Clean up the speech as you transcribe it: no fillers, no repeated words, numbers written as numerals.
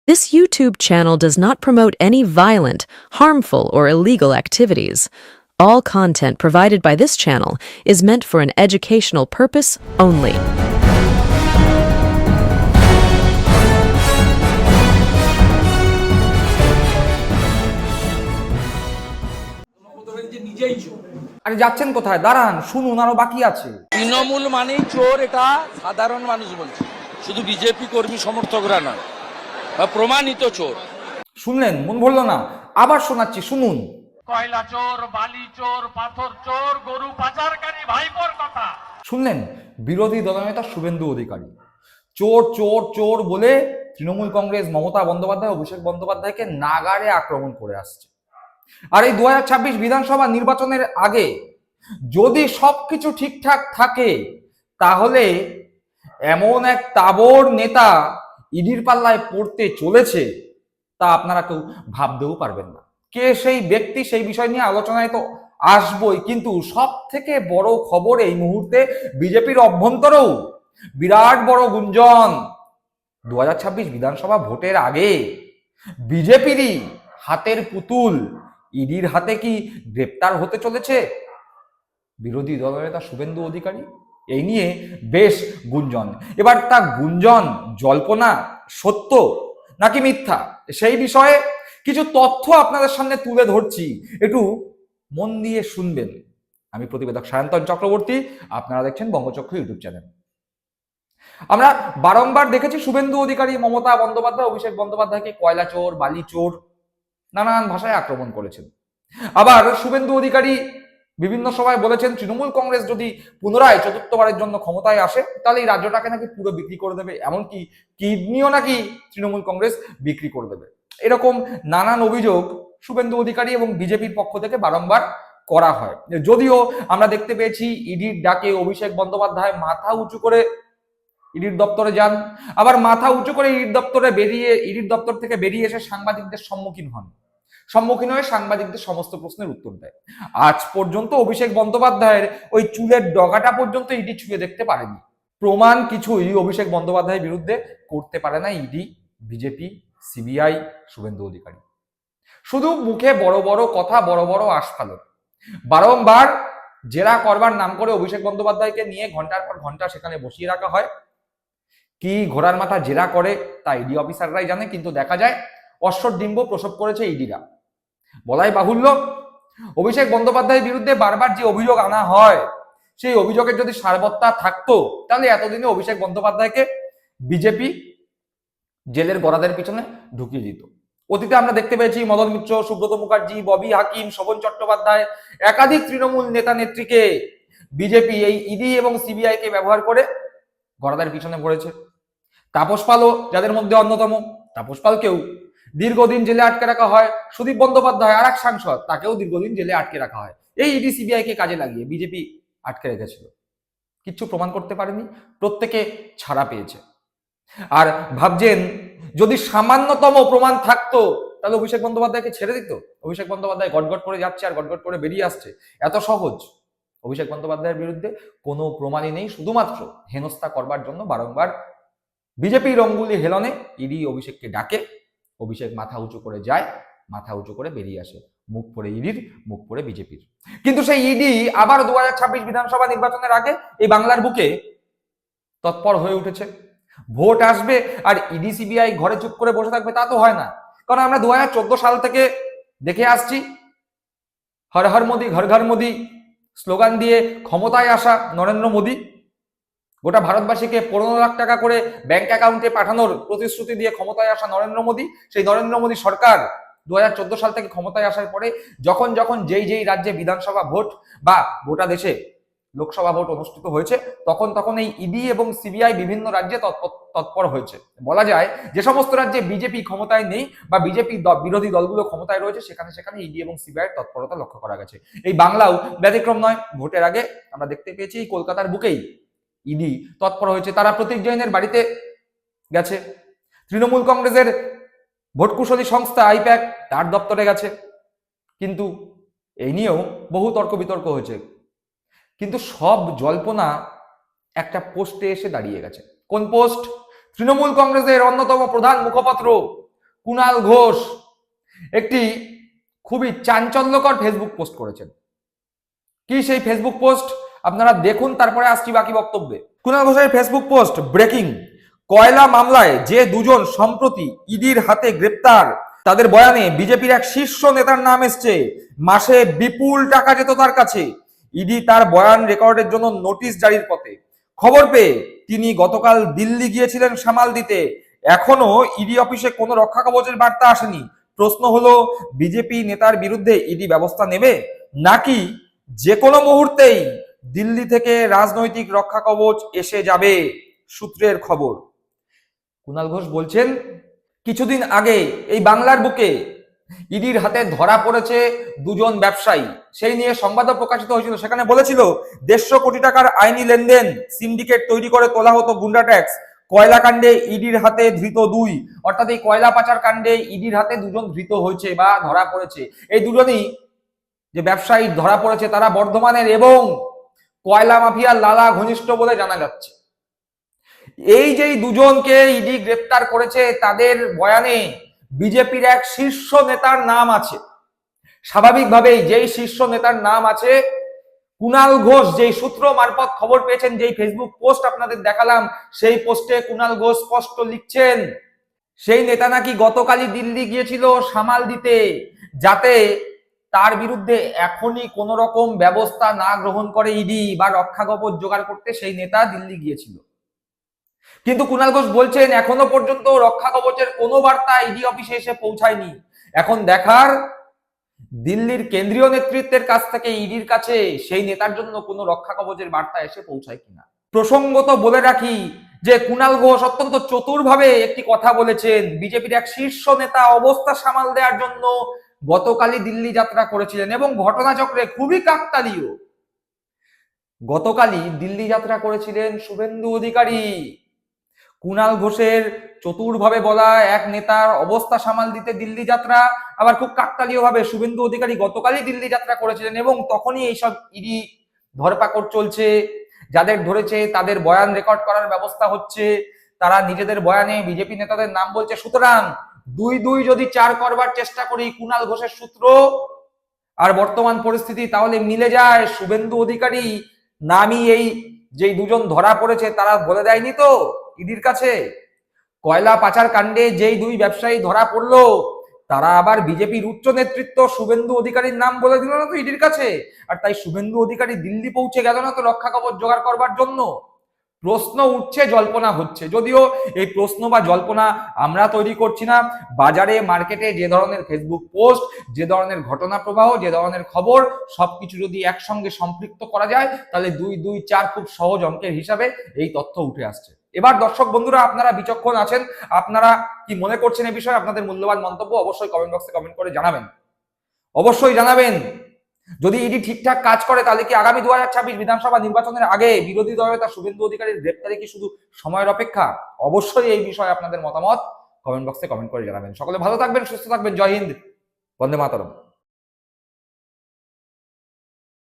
This YouTube channel does not promote any violent, harmful, or illegal activities. All content provided by this channel is meant for an educational purpose only. আরে যাচ্ছেন কোথায়? দাঁড়ান, শুনুন, আরো বাকি আছে। তৃণমূল মানেই চোর, এটা সাধারণ মানুষ বলছে, শুধু বিজেপি কর্মী সমর্থকরা নয়, প্রমাণিত চোর। শুনলেন? মন ভরল না? আবার শোনাচ্ছি, শুনুন। কয়লা চোর, বালি চোর, পাথর চোর, গরু পাচারকারী ভাইপোর কথা শুনলেন? বিরোধী দলনেতা শুভেন্দু অধিকারী চোর চোর চোর বলে তৃণমূল কংগ্রেস মমতা বন্দ্যোপাধ্যায়, অভিষেক বন্দ্যোপাধ্যায়কে নাগাড়ে আক্রমণ করে আসছে। আর এই 2026 বিধানসভা নির্বাচনের আগে যদি সবকিছু ঠিকঠাক থাকে, তাহলে এমন এক তাবড় নেতা ইডির পাল্লায় পড়তে চলেছে, তা আপনারা কেউ ভাবতেও পারবেন না। কে সেই ব্যক্তি, সেই বিষয় নিয়ে আলোচনায় তো আসবই, কিন্তু সব থেকে বড় খবর এই মুহূর্তে বিজেপির অভ্যন্তরেও বিরাট বড় গুঞ্জন। 2026 বিধানসভা ভোটের আগে বিজেপিরই হাতের পুতুল ইডির হাতে কি গ্রেপ্তার হতে চলেছে বিরোধী দলনেতা শুভেন্দু অধিকারী? এই নিয়ে বেশ গুঞ্জন। এবার তা গুঞ্জন, জল্পনা, সত্য নাকি মিথ্যা, সেই বিষয়ে কিছু তথ্য আপনাদের সামনে তুলে ধরছি, একটু মন দিয়ে শুনবেন। আমি প্রতিবেদক সায়ন্তন চক্রবর্তী, আপনারা দেখছেন বঙ্গচক্র ইউটিউব চ্যানেল। আমরা বারংবার দেখেছি শুভেন্দু অধিকারী মমতা বন্দ্যোপাধ্যায়, অভিষেক বন্দ্যোপাধ্যায়কে কয়লা চোর, বালি চোর নানান ভাষায় আক্রমণ করেছেন। আবার শুভেন্দু অধিকারী বিভিন্ন সময় বলেছেন, তৃণমূল কংগ্রেস যদি পুনরায় চতুর্থবারের জন্য ক্ষমতায় আসে, তাহলে এই রাজ্যটাকে নাকি পুরো বিক্রি করে দেবে, এমনকি কিডনিও নাকি তৃণমূল কংগ্রেস বিক্রি করে দেবে। এরকম নানান অভিযোগ শুভেন্দু অধিকারী এবং বিজেপির পক্ষ থেকে বারংবার করা হয়। যদিও আমরা দেখতে পেয়েছি ইডির ডাকে অভিষেক বন্দ্যোপাধ্যায় মাথা উঁচু করে ইডির দপ্তরে যান, আবার মাথা উঁচু করে ইডির দপ্তর থেকে বেরিয়ে এসে সাংবাদিকদের সম্মুখীন হয়ে সাংবাদিকদের সমস্ত প্রশ্নের উত্তর দেয়। আজ পর্যন্ত অভিষেক বন্দ্যোপাধ্যায়ের ওই চুলের ডগাটা পর্যন্ত ইডি ছুঁয়ে দেখতে পারেনি। প্রমাণ কিছুই অভিষেক বন্দ্যোপাধ্যায়ের বিরুদ্ধে করতে পারে না ED, BJP, CBI, Suvendu Adhikari. শুধু মুখে বড় বড় কথা, বড় বড় আস্ফালন। বারংবার জেরা করবার নাম করে অভিষেক বন্দ্যোপাধ্যায়কে নিয়ে ঘন্টার পর ঘন্টা সেখানে বসিয়ে রাখা হয়। কি ঘোড়ার মাথা জেরা করে তা ইডি অফিসাররাই জানে, কিন্তু দেখা যায় অশ্বর ডিম্ব প্রসব করেছে ইডিরা। বলাই বাহুল্য, অভিষেক বন্দ্যোপাধ্যায়ের বিরুদ্ধে বারবার যে অভিযোগ আনা হয়, সেই অভিযোগের যদি সারবত্তা থাকতো, তাহলে এতদিনে অভিষেক বন্দ্যোপাধ্যায়কে বিজেপি জেলের গরাদের পিছনে ঢুকিয়ে দিত। অতীতে আমরা দেখতে পেয়েছি মদন মিত্র, সুব্রত মুখার্জি, ববি হাকিম, শোভন চট্টোপাধ্যায়, একাধিক তৃণমূল নেতা নেত্রীকে বিজেপি এই ইডি এবং সিবিআই কে ব্যবহার করে গরাদের পিছনে পড়েছে। তাপস পালও যাদের মধ্যে অন্যতম। তাপস পালকেও দীর্ঘদিন জেলে আটকে রাখা হয়। সুদীপ বন্দ্যোপাধ্যায় আর এক সাংসদ, তাকেও দীর্ঘদিন জেলে আটকে রাখা হয়। এই ইডি সিবিআই কে কাজে লাগিয়ে বিজেপি আটকে রেখেছিল, কিচ্ছু প্রমাণ করতে পারেনি, প্রত্যেকে ছাড়া পেয়েছে। আর ভাবছেন যদি সামান্যতম প্রমাণ থাকতো, তাহলে অভিষেক বন্দ্যোপাধ্যায়কে ছেড়ে দিত? অভিষেক বন্দ্যোপাধ্যায় গটগট করে যাচ্ছে আর গটগট করে বেরিয়ে আসছে, এত সহজ? অভিষেক বন্দ্যোপাধ্যায়ের বিরুদ্ধে কোনো প্রমাণই নেই, শুধুমাত্র হেনস্থা করবার জন্য বারংবার বিজেপির অঙ্গুলি হেলনে ইডি অভিষেককে ডাকে, অভিষেক মাথা উঁচু করে যায়, মাথা উঁচু করে বেরিয়ে আসে, মুখ পড়ে ইডির, মুখ পড়ে বিজেপির। কিন্তু সেই ইডি আবার 2026 বিধানসভা নির্বাচনের আগে এই বাংলার বুকে তৎপর হয়ে উঠেছে। ভোট আসবে আর ইডি সিবিআই ঘরে চুপ করে বসে থাকবে, তা তো হয় না। কারণ আমরা 2014 সাল থেকে দেখে আসছি, হর হর মোদি, ঘর ঘর মোদি স্লোগান দিয়ে ক্ষমতায় আসা নরেন্দ্র মোদি গোটা ভারতবাসীকে 15 লাখ টাকা করে ব্যাংক অ্যাকাউন্টে পাঠানোর প্রতিশ্রুতি দিয়ে ক্ষমতায় আসা নরেন্দ্র মোদি। সেই নরেন্দ্র মোদি সরকার 2014 সাল থেকে ক্ষমতায় আসার পরে যখন যখন যেই রাজ্যে বিধানসভা ভোট বা গোটা দেশে লোকসভা ভোট অনুষ্ঠিত হয়েছে, তখন তখন এই ইডি এবং সিবিআই বিভিন্ন রাজ্যে তৎপর হয়েছে। বলা যায় যে সমস্ত রাজ্যে বিজেপি ক্ষমতায় নেই বা বিজেপি বিরোধী দলগুলো ক্ষমতায় রয়েছে, সেখানে সেখানে ইডি এবং সিবিআই তৎপরতা লক্ষ্য করা গেছে। এই বাংলাও ব্যতিক্রম নয়। ভোটের আগে আমরা দেখতে পেয়েছি এই কলকাতার বুকেই ইডি তৎপর হয়েছে। তারা প্রতীক জৈনের বাড়িতে গেছে, তৃণমূল কংগ্রেসের ভোটকুশলী সংস্থা আইপ্যাক তার দপ্তরে গেছে। কিন্তু এই নিয়েও বহু তর্ক বিতর্ক হয়েছে, কিন্তু সব জল্পনা একটা পোস্টে এসে দাঁড়িয়ে গেছে। কোন পোস্ট? তৃণমূল কংগ্রেসের অন্যতম প্রধান মুখপাত্র কুণাল ঘোষ একটি খুবই চাঞ্চল্যকর ফেসবুক পোস্ট করেছেন। কি সেই ফেসবুক পোস্ট আপনারা দেখুন, তারপরে আসছি বাকি বক্তব্যে। কুণাল ঘোষের ফেসবুক পোস্ট, ব্রেকিং, কয়লা মামলায় যে দুজন সম্প্রতি ইডির হাতে গ্রেপ্তার তাদের বয়ানে বিজেপির এক শীর্ষ নেতার নাম এসছে। মাসে বিপুল টাকা যেত তার কাছে। ইডি তার বয়ান রেকর্ডের জন্য নোটিশ জারির পথে। খবর পেয়ে তিনি গতকাল দিল্লি গিয়েছিলেন সামাল দিতে। এখনো ইডি অফিসে কোনো রক্ষা কবচের বার্তা আসেনি। প্রশ্ন হলো, বিজেপি নেতার বিরুদ্ধে ইডি ব্যবস্থা নেবে, নাকি যে কোনো মুহূর্তেই দিল্লি থেকে রাজনৈতিক রক্ষা কবচ এসে যাবে? সূত্রের খবর। কুণাল ঘোষ বলছেন, কিছুদিন আগে এই বাংলার বুকে ইডির হাতে ধরা পড়েছে দুজন ব্যবসায়ী, সেই নিয়ে সংবাদও প্রকাশিত হয়েছিল। সেখানে বলেছিল 150 কোটি টাকার আইনি লেনদেন, সিন্ডিকেট তৈরি করে তোলা হতো গুন্ডা ট্যাক্স। কয়লা কাণ্ডে ইডির হাতে ধৃত 2, অর্থাৎ এই কয়লা পাচার কাণ্ডে ইডির হাতে দুজন ধৃত হয়েছে বা ধরা পড়েছে। এই দুজনই যে ব্যবসায়ী ধরা পড়েছে তারা বর্ধমানের এবং কয়লা মাফিয়ার লালা ঘনিষ্ঠ বলে জানা যাচ্ছে। এই যে দুজনকে ইডি গ্রেপ্তার করেছে, তাদের বয়ানে বিজেপির এক শীর্ষ নেতার নাম আছে। স্বাভাবিকভাবেই যেই শীর্ষ নেতার নাম আছে, কুণাল ঘোষ যেই সূত্র মারফত খবর পেয়েছেন, যেই ফেসবুক পোস্ট আপনাদের দেখালাম, সেই পোস্টে কুণাল ঘোষ স্পষ্ট লিখছেন সেই নেতা নাকি গতকালই দিল্লি গিয়েছিল সামাল দিতে, যাতে তার বিরুদ্ধে এখনই কোন রকম ব্যবস্থা না গ্রহণ করে ইডি বা রক্ষা কবচ জোগাড় করতে সেই নেতা দিল্লি গিয়েছিল। কিন্তু কুণাল ঘোষ বলছেন এখনো পর্যন্ত রক্ষা কবচের কোনো বার্তা ইডি অফিসে এসে পৌঁছায়নি। এখন দেখার দিল্লির কেন্দ্রীয় নেতৃত্বের কাছ থেকে ইডির কাছে সেই নেতার জন্য কোনো রক্ষা কবচের বার্তা এসে পৌঁছায় কিনা। প্রসঙ্গত বলে রাখি যে কুণাল ঘোষ অত্যন্ত চতুরভাবে একটি কথা বলেছেন। বিজেপির এক শীর্ষ নেতা অবস্থা সামাল দেওয়ার জন্য গতকালই দিল্লি যাত্রা করেছিলেন এবং ঘটনাচক্রে খুবই কাকতালীয়। গতকালই দিল্লি যাত্রা করেছিলেন শুভেন্দু অধিকারী। কুণাল ঘোষের চতুরভাবে বলা এক নেতার অবস্থা সামাল দিতে দিল্লি যাত্রা, আবার খুব কাকতালীয় ভাবে শুভেন্দু অধিকারী গতকালই দিল্লি যাত্রা করেছিলেন এবং তখনই এইসব ইডি ধরপাকড় চলছে। যাদের ধরেছে তাদের বয়ান রেকর্ড করার ব্যবস্থা হচ্ছে, তারা নিজেদের বয়ানে বিজেপি নেতাদের নাম বলছে। সুতরাং 2-2 যদি 4 করবার চেষ্টা করি কুণাল ঘোষের সূত্র আর বর্তমান পরিস্থিতি, তাহলে মিলে যায়। শুভেন্দু অধিকারী নামই এই যে দুজন ধরা পড়েছে তারা বলে দেয়নি তো ইডির কাছে? কয়লা পাচার কাণ্ডে যেই 2 ব্যবসায়ী ধরা পড়লো, তারা আবার বিজেপির উচ্চ নেতৃত্ব শুভেন্দু অধিকারীর নাম বলে দিল না তো ইডির কাছে? আর তাই শুভেন্দু অধিকারী দিল্লি পৌঁছে গেল না তো রক্ষা কবচ জোগাড় করবার জন্য? প্রশ্ন উঠছে, জল্পনা হচ্ছে। যদিও এই প্রশ্ন বা জল্পনা আমরা তৈরি করছি না, বাজারে মার্কেটে যে ধরনের ফেসবুক পোস্ট, যে ধরনের ঘটনা প্রবাহ, যে ধরনের খবর, সবকিছু যদি একসঙ্গে সম্পৃক্ত করা যায় তাহলে 2-2-4 খুব সহজ অঙ্কের হিসাবে এই তথ্য উঠে আসছে। এবার দর্শক বন্ধুরা, আপনারা বিচক্ষণ আছেন, আপনারা কি মনে করছেন এই বিষয়ে? আপনাদের মূল্যবান মন্তব্য অবশ্যই কমেন্ট বক্সে কমেন্ট করে জানাবেন। অবশ্যই জানাবেন। যদি ইডি ঠিকঠাক কাজ করে তাহলে কি আগামী 2026 বিধানসভা নির্বাচনের আগে বিরোধী দলনেতা শুভেন্দু অধিকারীর গ্রেপ্তারি কি শুধু সময়ের অপেক্ষা? অবশ্যই এই বিষয়ে আপনাদের মতামত কমেন্ট বক্সে কমেন্ট করে জানাবেন। সকলে ভালো থাকবেন, সুস্থ থাকবেন। জয় হিন্দ, বন্দে মাতরম।